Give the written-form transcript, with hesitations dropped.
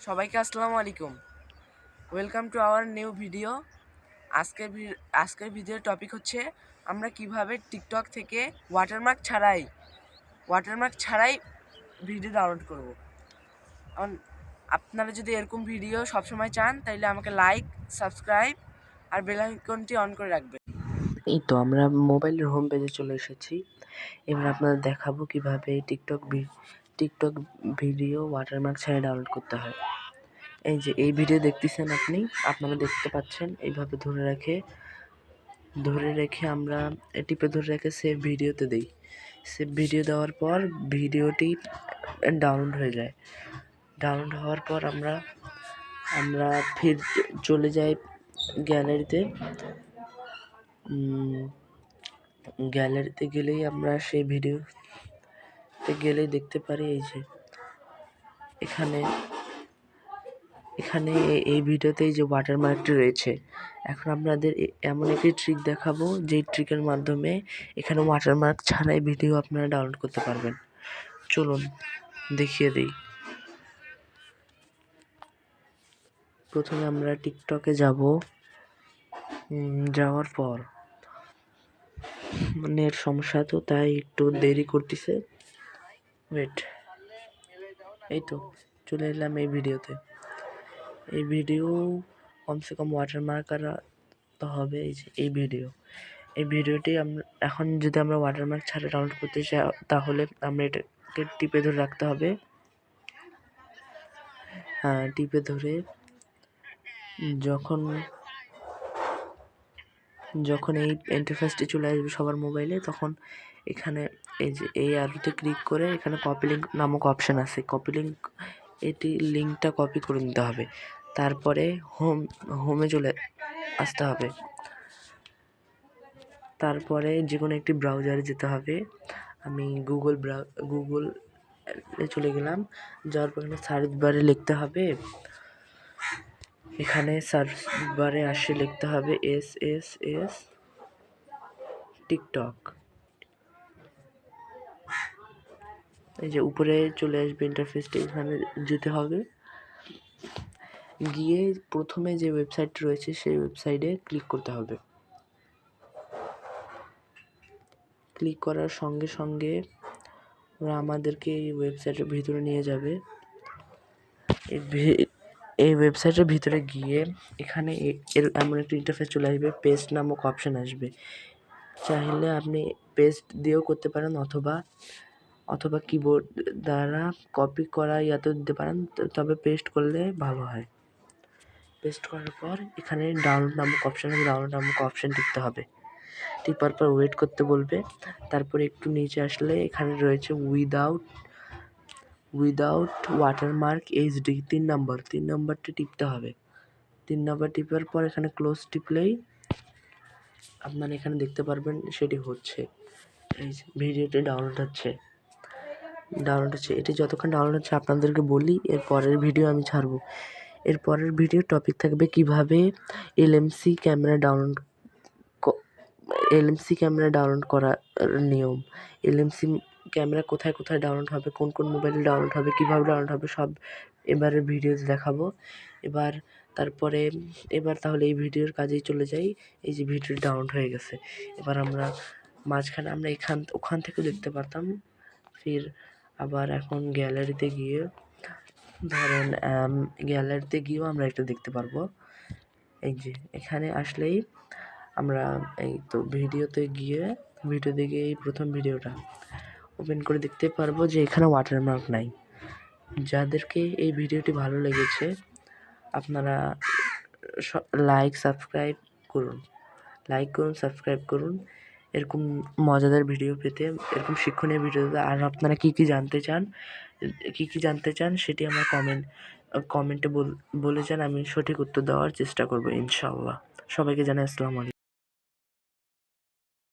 সবাইকে আসসালামু আলাইকুম। Welcome to our new video. আজকের ভিডিওর টপিক হচ্ছে আমরা কিভাবে টিকটক থেকে ওয়াটারমার্ক ছাড়াই ভিডিও ডাউনলোড করব। আপনারা যদি এরকম ভিডিও সবসময় চান তাহলে আমাকে লাইক, সাবস্ক্রাইব আর বেল আইকনটি অন করে রাখবেন। এই তো আমরা মোবাইলের হোম পেজে চলে এসেছি। এবার আপনাদের দেখাবো কিভাবে টিকটক ভিডিও ওয়াটারমার্ক ছাড়া ডাউনলোড করতে হয়। এই যে এই ভিডিও দেখতেছেন আপনারা দেখতে পাচ্ছেন। এইভাবে ধরে রেখে আমরা টিপে ধরে রেখে সেভ ভিডিওতে দিই। সেভ ভিডিও দেওয়ার পর ভিডিওটি ডাউনলোড হয়ে যায়। ডাউনলোড হওয়ার পর আমরা ফির চলে যাই গ্যালারিতে। গ্যালারিতে গেলেই আমরা সেই ভিডিওতে গেলেই দেখতে পারি এই যে এখানে এই ভিডিওতে যে ওয়াটারমার্কটি রয়েছে। এখন আপনাদের এমন একটি ট্রিক দেখাবো যেই ট্রিকের মাধ্যমে এখানে ওয়াটারমার্ক ছাড়াই ভিডিও আপনারা ডাউনলোড করতে পারবেন। চলুন দেখিয়ে দিই। প্রথমে আমরা টিকটকে যাব। যাওয়ার পর নেট সমস্যা, তো তাই একটু দেরি করতেছে। ওয়েট, এই তো চলে এলাম এই ভিডিওতে। এই ভিডিও কমসে কম ওয়াটারমার্ক তো হবে। এই যে এই ভিডিওটি এখন যদি আমরা ওয়াটারমার্ক ছাড়া ডাউনলোড করতে চাই তাহলে আমরা এটাকে টিপে ধরে রাখতে হবে। টিপে ধরে যখন এই ইন্টারফেসটি চলে আসবে সবার মোবাইলে, তখন এখানে এই যে এই আরোতে ক্লিক করে এখানে কপি লিঙ্ক নামক অপশান আছে। কপি লিঙ্ক, এটি লিঙ্কটা কপি করে নিতে হবে। তারপরে হোমে চলে আসতে হবে। তারপরে যে কোনো একটি ব্রাউজারে যেতে হবে। আমি গুগলে চলে গেলাম। যাওয়ার পর এখানে সার্চ বারে লিখতে হবে, এখানে সার্চ বারে লিখতে হবে SSS টিকটক। এই যে উপরে চলে আসবে ইন্টারফেসটি, এখানে যেতে হবে। গিয়ে প্রথমে যে ওয়েবসাইটটি রয়েছে সেই ওয়েবসাইটে ক্লিক করতে হবে। ক্লিক করার সঙ্গে সঙ্গে ওরা আমাদেরকে এই ওয়েবসাইটের ভিতরে নিয়ে যাবে। এই ওয়েবসাইটের ভিতরে গিয়ে এখানে এমন একটা ইন্টারফেস চলে আসবে। পেস্ট নামক অপশান আসবে। চাইলে আপনি পেস্ট দিয়েও করতে পারেন অথবা কিবোর্ড দ্বারা কপি করা ইয়াতেও দিতে পারেন, তবে পেস্ট করলে ভালো হয়। পেস্ট করার পর এখানে ডাউনলোড নামক অপশান টিপতে হবে। টিপার পর ওয়েট করতে বলবে। তারপরে একটু নিচে আসলে এখানে রয়েছে উইদাউট ওয়াটারমার্ক HD 3 নম্বরটি টিপতে হবে। 3 নম্বর টিপার পর এখানে ক্লোজ টিপলেই আপনারা এখানে দেখতে পারবেন সেটি হচ্ছে। এই ভিডিওটি ডাউনলোড হচ্ছে। এটি যতক্ষণ ডাউনলোড হচ্ছে আপনাদেরকে বলি এর পরের ভিডিও আমি ছাড়বো। এর পরের ভিডিও টপিক থাকবে কিভাবে LMC ক্যামেরা ডাউনলোড করার নিয়ম। LMC ক্যামেরা কোথায় কোথায় ডাউনলোড হবে, কোন কোন মোবাইলে ডাউনলোড হবে, কীভাবে ডাউনলোড হবে, সব এবারের ভিডিওতে দেখাবো। এবার তাহলে এই ভিডিওর কাজেই চলে যাই। এই যে ভিডিও ডাউনলোড হয়ে গেছে। এবার আমরা মাঝখানে আমরা ওখান থেকে দেখতে পারতাম। ফির আবার এখন গ্যালারিতে গিয়েও আমরা এটা দেখতে পারবো। এই যে এখানে আসলেই আমরা এই তো ভিডিওতে গিয়ে এই প্রথম ভিডিওটা ওপেন করে দেখতে পারবো যে এখানে ওয়াটারমার্ক নাই। যাদেরকে এই ভিডিওটি ভালো লেগেছে আপনারা লাইক করুন, সাবস্ক্রাইব করুন এরকম মজাদার ভিডিও পেতে, এরকম শিক্ষণীয় ভিডিও পেতে। আর আপনারা কী কী জানতে চান সেটি আমার কমেন্টে বলে যান। আমি সঠিক উত্তর দেওয়ার চেষ্টা করবো ইনশাআল্লাহ। সবাইকে জানাই আসসালামু আলাইকুম।